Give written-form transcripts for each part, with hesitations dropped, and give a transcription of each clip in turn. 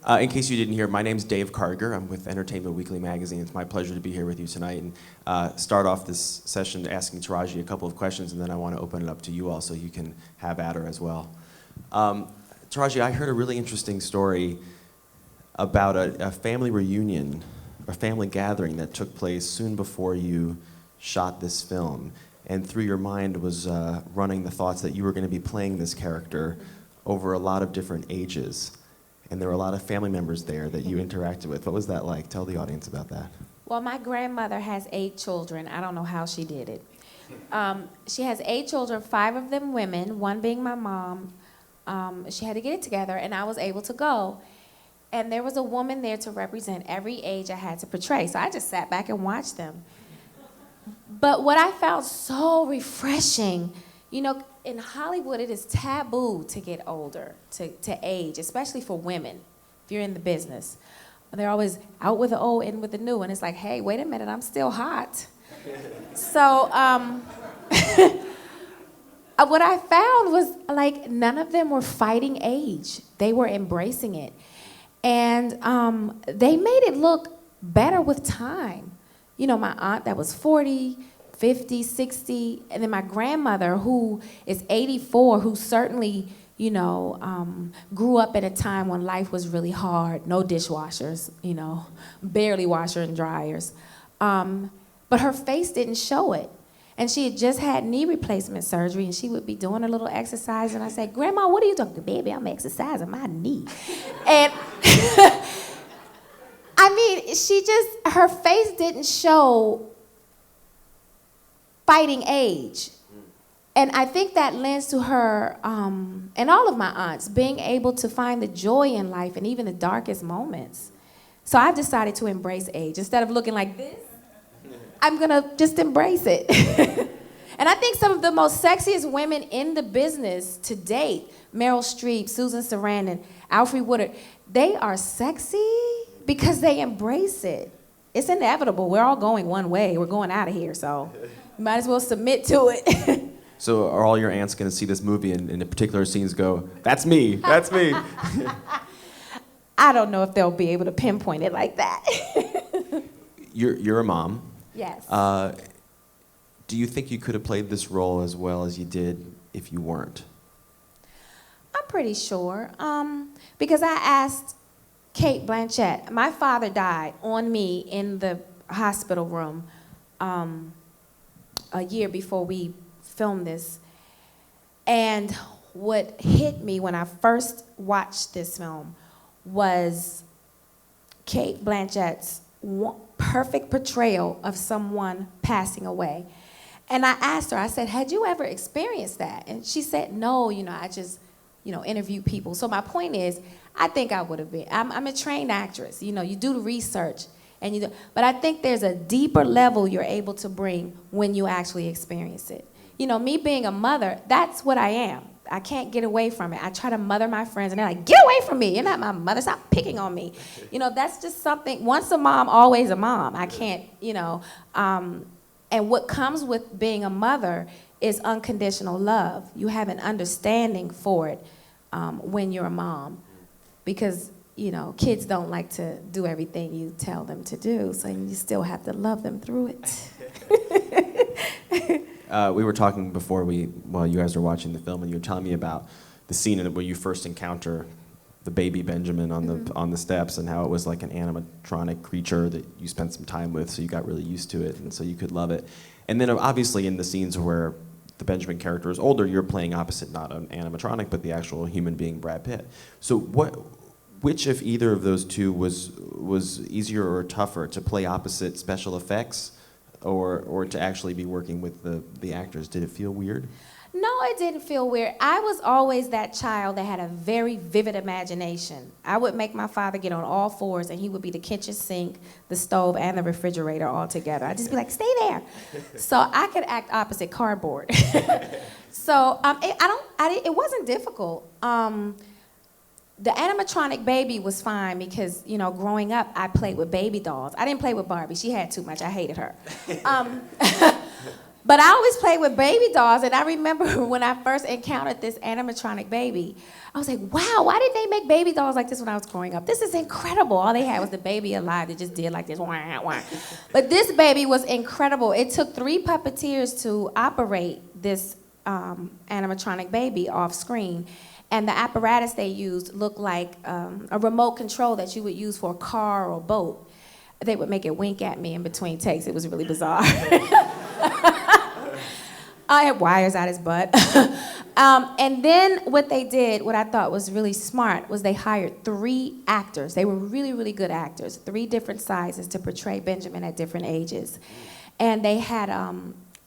In case you didn't hear, my name's Dave Carger. I'm with Entertainment Weekly magazine. It's my pleasure to be here with you tonight and start off this session asking Taraji a couple of questions, and then I want to open it up to you all so you can have at her as well. Taraji, I heard a really interesting story about a family reunion, a family gathering that took place soon before you shot this film. And through your mind was running the thoughts that you were going to be playing this character over a lot of different ages. And there were a lot of family members there that you interacted with. What was that like? Tell the audience about that. Well, my grandmother has 8 children. I don't know how she did it. She has 8 children, 5 of them women, 1 being my mom. She had to get it together, and I was able to go. And there was a woman there to represent every age I had to portray. So I just sat back and watched them. But what I found so refreshing, you know, in Hollywood, it is taboo to get older, to age, especially for women, if you're in the business. They're always out with the old, in with the new, and it's like, hey, wait a minute, I'm still hot. So what I found was, like, none of them were fighting age. They were embracing it. And they made it look better with time. You know, my aunt that was 40, 50, 60, and then my grandmother who is 84, who certainly, you know, grew up at a time when life was really hard, no dishwashers, you know, barely washer and dryers. But her face didn't show it. And she had just had knee replacement surgery, and she would be doing a little exercise, and I said, Grandma, what are you talking about? Baby, I'm exercising my knee. And I mean, her face didn't show fighting age. And I think that lends to her, and all of my aunts, being able to find the joy in life and even the darkest moments. So I've decided to embrace age. Instead of looking like this, I'm gonna just embrace it. And I think some of the most sexiest women in the business to date, Meryl Streep, Susan Sarandon, Alfre Woodard, they are sexy because they embrace it. It's inevitable. We're all going one way. We're going out of here, so you might as well submit to it. So are all your aunts going to see this movie and in particular scenes go, that's me, that's me? I don't know if they'll be able to pinpoint it like that. You're a mom. Yes. Do you think you could have played this role as well as you did if you weren't? I'm pretty sure. Because I asked Cate Blanchett. My father died on me in the hospital room a year before we filmed this. And what hit me when I first watched this film was Cate Blanchett's perfect portrayal of someone passing away. And I asked her, I said, had you ever experienced that? And she said, no, you know, I just, you know, interview people. So my point is, I think I would have been. I'm a trained actress. You know, you do the research, and but I think there's a deeper level you're able to bring when you actually experience it. You know, me being a mother, that's what I am. I can't get away from it. I try to mother my friends, and they're like, get away from me. You're not my mother. Stop picking on me. You know, that's just something, once a mom, always a mom. I can't, you know. And what comes with being a mother is unconditional love. You have an understanding for it when you're a mom. Because, you know, kids don't like to do everything you tell them to do, so you still have to love them through it. We were talking before while you guys were watching the film, and you were telling me about the scene where you first encounter the baby Benjamin on the steps, and how it was like an animatronic creature that you spent some time with, so you got really used to it, and so you could love it. And then obviously in the scenes where the Benjamin character is older, you're playing opposite not an animatronic, but the actual human being, Brad Pitt. So which of either of those two was easier or tougher, to play opposite special effects or to actually be working with the actors? Did it feel weird? No, it didn't feel weird. I was always that child that had a very vivid imagination. I would make my father get on all fours, and he would be the kitchen sink, the stove, and the refrigerator all together. I'd just be like, stay there. So I could act opposite cardboard. So it wasn't difficult. The animatronic baby was fine because, you know, growing up, I played with baby dolls. I didn't play with Barbie. She had too much. I hated her. But I always played with baby dolls, and I remember when I first encountered this animatronic baby, I was like, wow, why didn't they make baby dolls like this when I was growing up? This is incredible. All they had was the baby alive that just did like this, wah, wah. But this baby was incredible. It took 3 puppeteers to operate this animatronic baby off screen. And the apparatus they used looked like a remote control that you would use for a car or a boat. They would make it wink at me in between takes. It was really bizarre. I had wires out his butt. And then what they did, what I thought was really smart, was they hired 3 actors. They were really, really good actors, 3 different sizes to portray Benjamin at different ages. And they had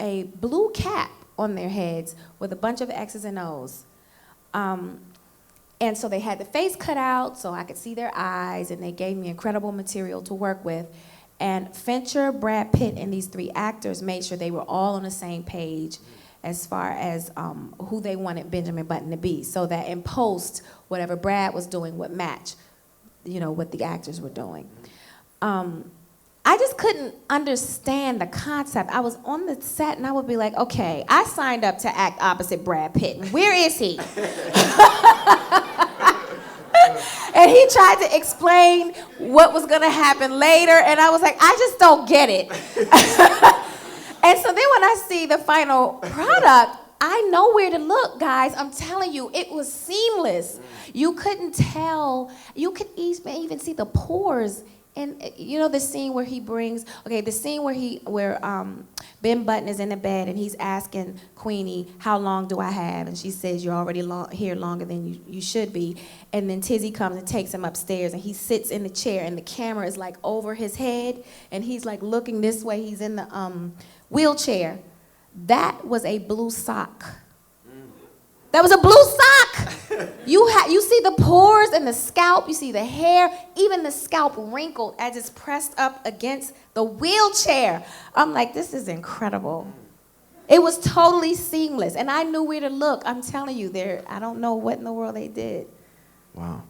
a blue cap on their heads with a bunch of X's and O's. And so they had the face cut out so I could see their eyes, and they gave me incredible material to work with. And Fincher, Brad Pitt, and these 3 actors made sure they were all on the same page as far as who they wanted Benjamin Button to be, so that in post, whatever Brad was doing would match, what the actors were doing. I just couldn't understand the concept. I was on the set and I would be like, okay, I signed up to act opposite Brad Pitt. Where is he? And he tried to explain what was gonna happen later, and I was like, I just don't get it. And so then when I see the final product, I know where to look, guys. I'm telling you, it was seamless. You couldn't tell. You could even see the pores. And the scene where he brings, the scene where Ben Button is in the bed and he's asking Queenie, how long do I have? And she says, you're already here longer than you should be. And then Tizzy comes and takes him upstairs, and he sits in the chair, and the camera is like over his head, and he's like looking this way. He's in the wheelchair. That was a blue sock. That was a blue sock. You see the pores in the scalp, you see the hair, even the scalp wrinkled as it's pressed up against the wheelchair. I'm like, this is incredible. It was totally seamless, and I knew where to look. I'm telling you, I don't know what in the world they did. Wow.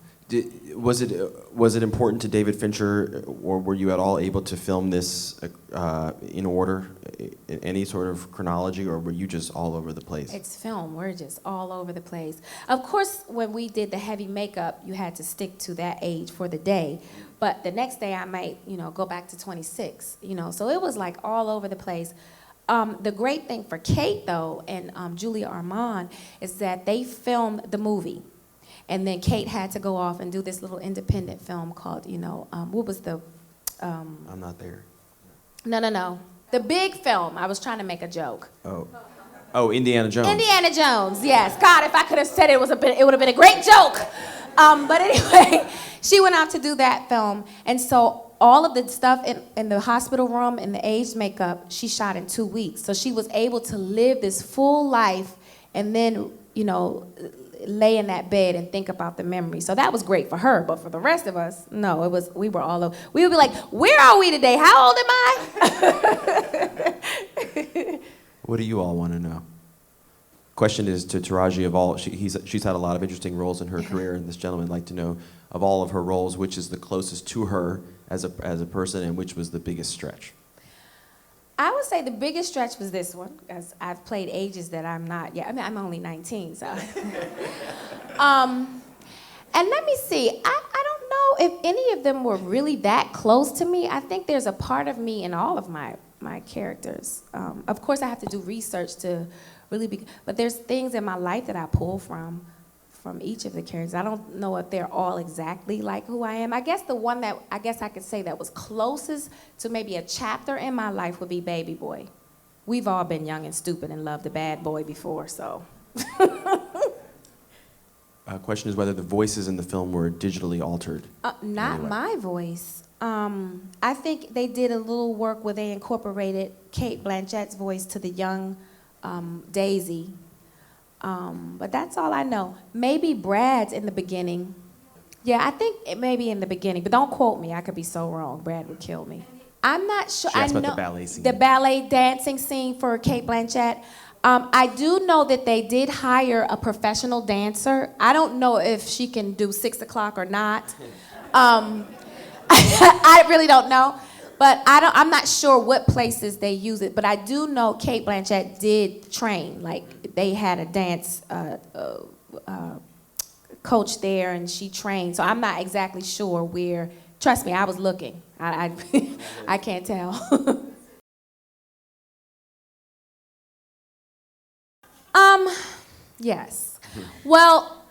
Was it important to David Fincher, or were you at all able to film this in order, in any sort of chronology, or were you just all over the place? It's film. We're just all over the place. Of course, when we did the heavy makeup, you had to stick to that age for the day. But the next day, I might, go back to 26. So it was like all over the place. The great thing for Kate, though, and Julia Armand, is that they filmed the movie. And then Kate had to go off and do this little independent film called, what was the... I'm not there. No. The big film. I was trying to make a joke. Oh, Indiana Jones. Indiana Jones, yes. God, if I could have said it, it would have been a great joke. But anyway, she went out to do that film. And so all of the stuff in the hospital room and the aged makeup, she shot in 2 weeks. So she was able to live this full life and then, lay in that bed and think about the memory. So that was great for her, but for the rest of us, no, we were all over. We would be like, where are we today? How old am I? What do you all want to know? Question is to Taraji, of all, she's had a lot of interesting roles in her career, and this gentleman would like to know, of all of her roles, which is the closest to her as a person, and which was the biggest stretch? I would say the biggest stretch was this one, because I've played ages that I'm not yet. I mean, I'm only 19, so. And let me see, I don't know if any of them were really that close to me. I think there's a part of me in all of my characters. Of course, I have to do research to really be, but there's things in my life that I pull from each of the characters. I don't know if they're all exactly like who I am. I guess the one that I could say that was closest to maybe a chapter in my life would be Baby Boy. We've all been young and stupid and loved a bad boy before, so. Question is whether the voices in the film were digitally altered. Not anyway. My voice. I think they did a little work where they incorporated Cate Blanchett's voice to the young Daisy. But that's all I know. Maybe Brad's in the beginning. Yeah, I think it may be in the beginning, but don't quote me. I could be so wrong. Brad would kill me. I'm not sure. She asked about the ballet scene. The ballet dancing scene for Cate Blanchett. I do know that they did hire a professional dancer. I don't know if she can do 6 o'clock or not. I really don't know. But I'm not sure what places they use it, but I do know Cate Blanchett did train. Like, they had a dance coach there, and she trained. So I'm not exactly sure where. Trust me, I was looking. I can't tell. Yes. Well,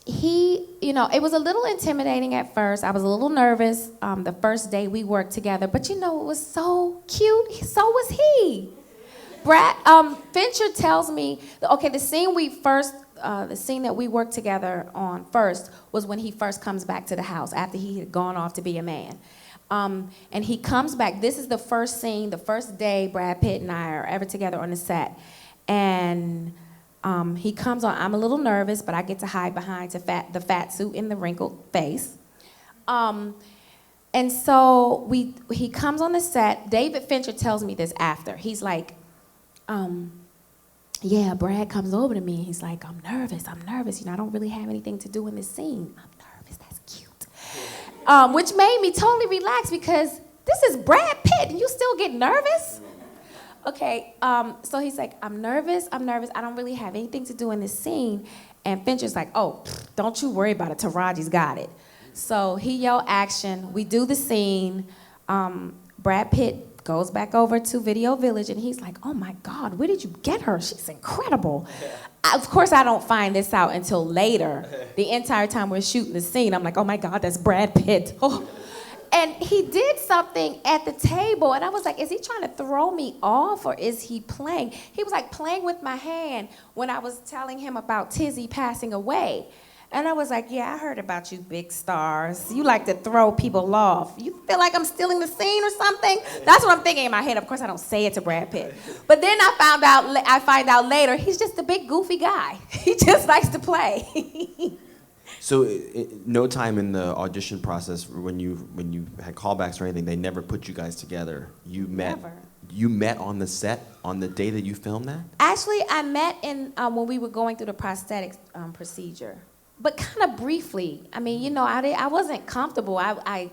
it was a little intimidating at first. I was a little nervous the first day we worked together, but it was so cute. So was he. Brad, Fincher tells me, okay, the scene that we worked together on first was when he first comes back to the house after he had gone off to be a man. And he comes back. This is the first scene, the first day Brad Pitt and I are ever together on the set. And he comes on. I'm a little nervous, but I get to hide behind the fat suit and the wrinkled face. And so he comes on the set. David Fincher tells me this after. He's like, yeah, Brad comes over to me and he's like, I'm nervous. I don't really have anything to do in this scene. I'm nervous, that's cute. Which made me totally relax because this is Brad Pitt and you still get nervous? Okay, so he's like, I'm nervous. I don't really have anything to do in this scene. And Fincher's like, oh, don't you worry about it. Taraji's got it. So he yelled action. We do the scene. Brad Pitt goes back over to Video Village, and he's like, oh, my God, where did you get her? She's incredible. Of course, I don't find this out until later. The entire time we're shooting the scene, I'm like, oh, my God, that's Brad Pitt. Oh. And he did something at the table, and I was like, is he trying to throw me off, or is he playing? He was like playing with my hand when I was telling him about Tizzy passing away. And I was like, yeah, I heard about you big stars. You like to throw people off. You feel like I'm stealing the scene or something? That's what I'm thinking in my head. Of course, I don't say it to Brad Pitt. But then I find out later, he's just a big goofy guy. He just likes to play. So, no time in the audition process when you had callbacks or anything, they never put you guys together. You met. Never. You met on the set on the day that you filmed that? Actually, I met when we were going through the prosthetics procedure, but kind of briefly. I mean, I wasn't comfortable. I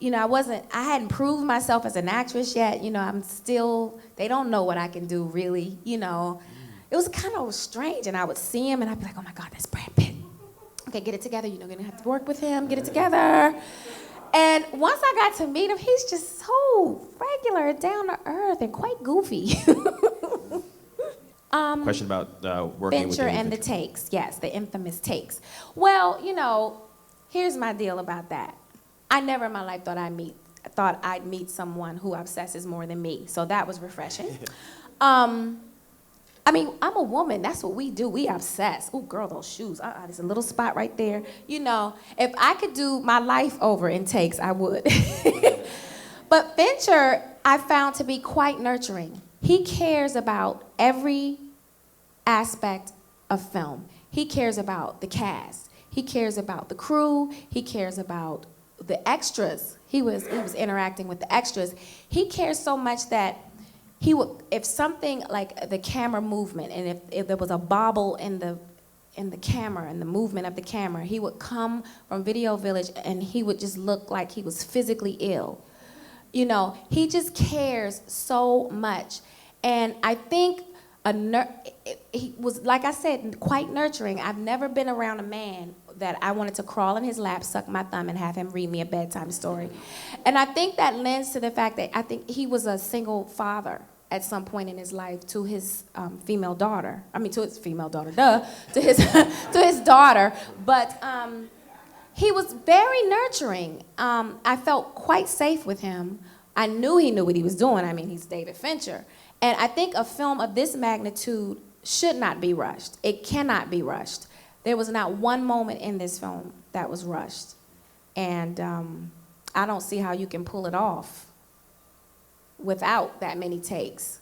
hadn't proved myself as an actress yet. I'm still. They don't know what I can do, really. It was kind of strange, and I would see him, and I'd be like, oh my God, that's Brad Pitt. Okay, get it together. You're gonna have to work with him. Get it together. And once I got to meet him, he's just so regular, down to earth, and quite goofy. Question about working with Fincher and the takes. Yes, the infamous takes. Well, here's my deal about that. I never in my life thought I'd meet someone who obsesses more than me. So that was refreshing. I mean, I'm a woman. That's what we do. We obsess. Oh, girl, those shoes. There's a little spot right there. If I could do my life over in takes, I would. But Fincher, I found to be quite nurturing. He cares about every aspect of film. He cares about the cast. He cares about the crew. He cares about the extras. He was interacting with the extras. He cares so much that he would, if something like the camera movement, and if there was a bobble in the camera and the movement of the camera, he would come from Video Village and he would just look like he was physically ill. He just cares so much. And I think he was, like I said, quite nurturing. I've never been around a man that I wanted to crawl in his lap, suck my thumb, and have him read me a bedtime story. And I think that lends to the fact that I think he was a single father at some point in his life to his female daughter. I mean, to his female daughter, to his daughter. But he was very nurturing. I felt quite safe with him. I knew he knew what he was doing. I mean, he's David Fincher. And I think a film of this magnitude should not be rushed. It cannot be rushed. There was not one moment in this film that was rushed. And I don't see how you can pull it off without that many takes.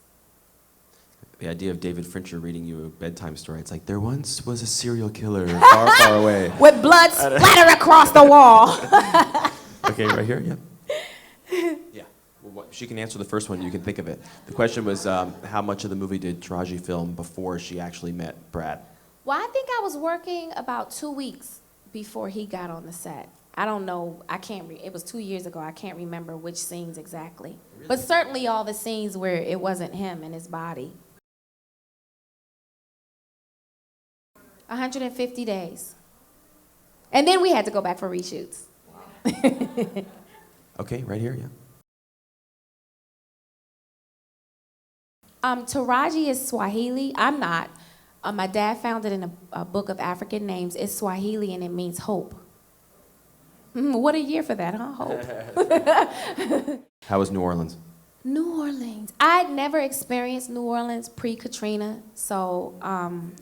The idea of David Fincher reading you a bedtime story, it's like, there once was a serial killer far, far away. With blood splattered across the wall. Okay, right here, yeah. Yeah. Well, she can answer the first one, you can think of it. The question was, how much of the movie did Taraji film before she actually met Brad? Well, I think I was working about 2 weeks before he got on the set. I don't know. It was 2 years ago. I can't remember which scenes exactly. Really? But certainly all the scenes where it wasn't him and his body. 150 days. And then we had to go back for reshoots. Wow. Okay, right here, yeah. Taraji is Swahili. I'm not. My dad found it in a book of African names. It's Swahili and it means hope. What a year for that, huh? Hope. How was New Orleans? New Orleans. I'd never experienced New Orleans pre-Katrina, so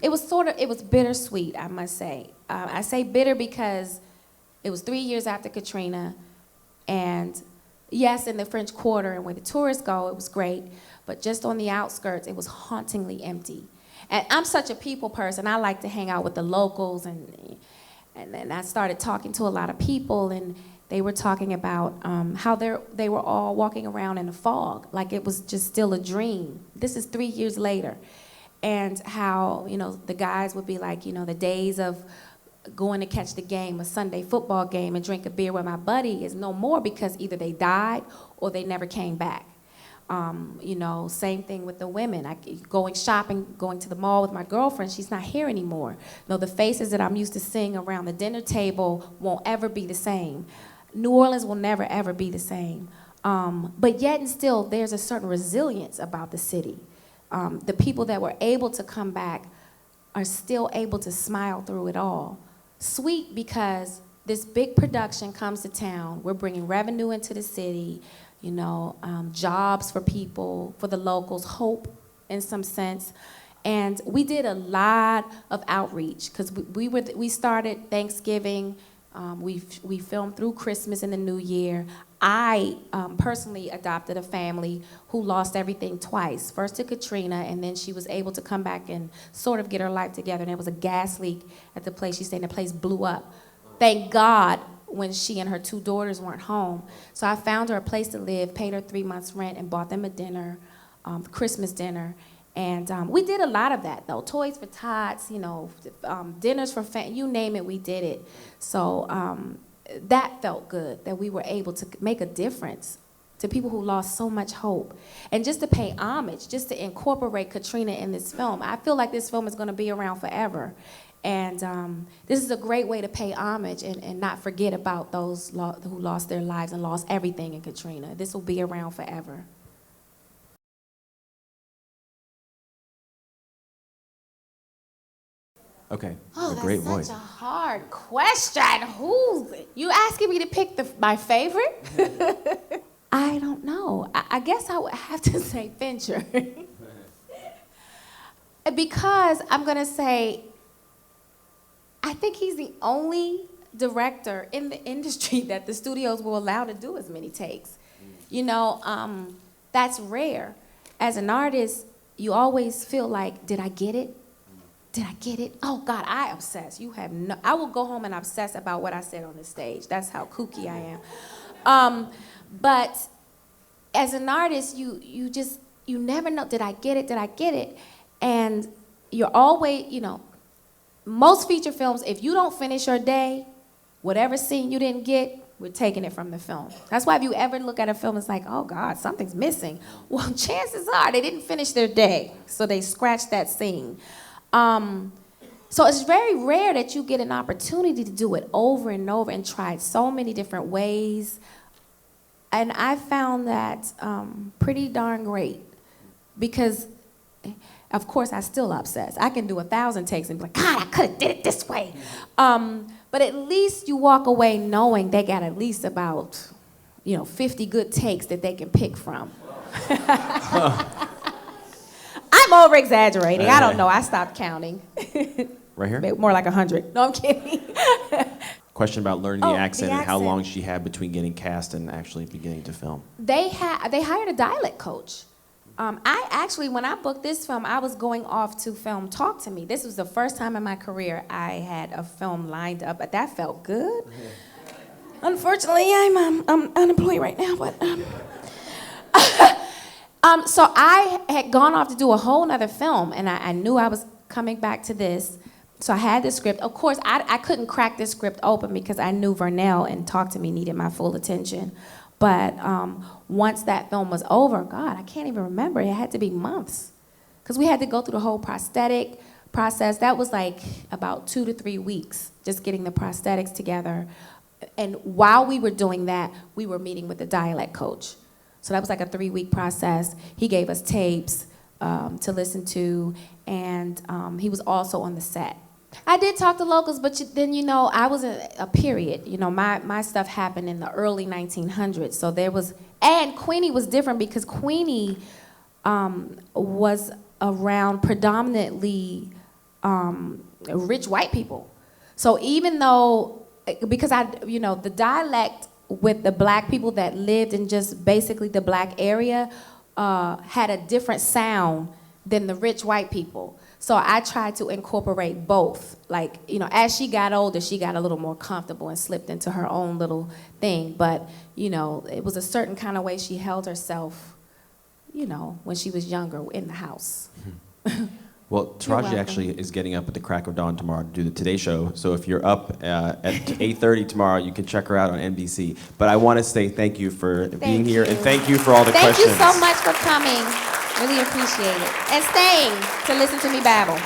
it was bittersweet, I must say. I say bitter because it was 3 years after Katrina, and yes, in the French Quarter and where the tourists go, it was great, but just on the outskirts, it was hauntingly empty. And I'm such a people person. I like to hang out with the locals, and then I started talking to a lot of people, and they were talking about how they were all walking around in a fog, like it was just still a dream. This is 3 years later. And how, the guys would be like, the days of going to catch the game, a Sunday football game, and drink a beer with my buddy is no more because either they died or they never came back. Same thing with the women. Going shopping, going to the mall with my girlfriend, she's not here anymore. The faces that I'm used to seeing around the dinner table won't ever be the same. New Orleans will never, ever be the same. But yet and still, there's a certain resilience about the city. The people that were able to come back are still able to smile through it all. Sweet because this big production comes to town. We're bringing revenue into the city, jobs for people, for the locals, hope in some sense. And we did a lot of outreach because we started Thanksgiving. We filmed through Christmas and the New Year. I personally adopted a family who lost everything twice. First to Katrina, and then she was able to come back and sort of get her life together. And there was a gas leak at the place she stayed in. The place blew up. Thank God when she and her 2 daughters weren't home. So I found her a place to live, paid her 3 months' rent, and bought them a dinner, Christmas dinner. And we did a lot of that, though. Toys for Tots, dinners for you name it, we did it. So that felt good, that we were able to make a difference to people who lost so much hope. And just to pay homage, just to incorporate Katrina in this film. I feel like this film is going to be around forever. And this is a great way to pay homage and not forget about those who lost their lives and lost everything in Katrina. This will be around forever. Okay, oh, a great voice. That's such a hard question. You asking me to pick my favorite? I don't know. I guess I would have to say Fincher. Because I'm going to say, I think he's the only director in the industry that the studios will allow to do as many takes. That's rare. As an artist, you always feel like, did I get it? Did I get it? Oh God, I obsess. I will go home and obsess about what I said on the stage. That's how kooky I am. But as an artist, you never know, did I get it? Did I get it? And you're always, most feature films, if you don't finish your day, whatever scene you didn't get, we're taking it from the film. That's why if you ever look at a film, it's like, oh God, something's missing. Well, chances are they didn't finish their day, so they scratched that scene. So it's very rare that you get an opportunity to do it over and over and try it so many different ways. And I found that pretty darn great because, of course, I still obsess. I can do 1,000 takes and be like, God, I could have did it this way. But at least you walk away knowing they got at least about, 50 good takes that they can pick from. I'm over-exaggerating. I don't know. I stopped counting. Right here? More like 100. No, I'm kidding. Question about learning the accent the and how accent. long she had between getting cast and actually beginning to film. They hired a dialect coach. I actually, when I booked this film, I was going off to film Talk to Me. This was the first time in my career I had a film lined up, but that felt good. Unfortunately, I'm unemployed right now, but so I had gone off to do a whole nother film, and I knew I was coming back to this. So I had this script. Of course, I couldn't crack this script open because I knew Vernell and Talk to Me needed my full attention. But once that film was over, God, I can't even remember. It had to be months because we had to go through the whole prosthetic process. That was like about 2 to 3 weeks, just getting the prosthetics together. And while we were doing that, we were meeting with the dialect coach. So that was like a 3-week process. He gave us tapes to listen to, and he was also on the set. I did talk to locals, but then, I was a period. My stuff happened in the early 1900s. So there was, and Queenie was different because Queenie was around predominantly rich white people. So even though, because the dialect with the black people that lived in just basically the black area had a different sound than the rich white people. So I tried to incorporate both. Like, as she got older, she got a little more comfortable and slipped into her own little thing. But, it was a certain kind of way she held herself, when she was younger in the house. Well, Taraji actually is getting up at the crack of dawn tomorrow to do the Today Show. So if you're up at 8:30 tomorrow, you can check her out on NBC. But I want to say thank you for being here, and thank you for all the questions. Thank you so much for coming. Really appreciate it. And staying to listen to me babble.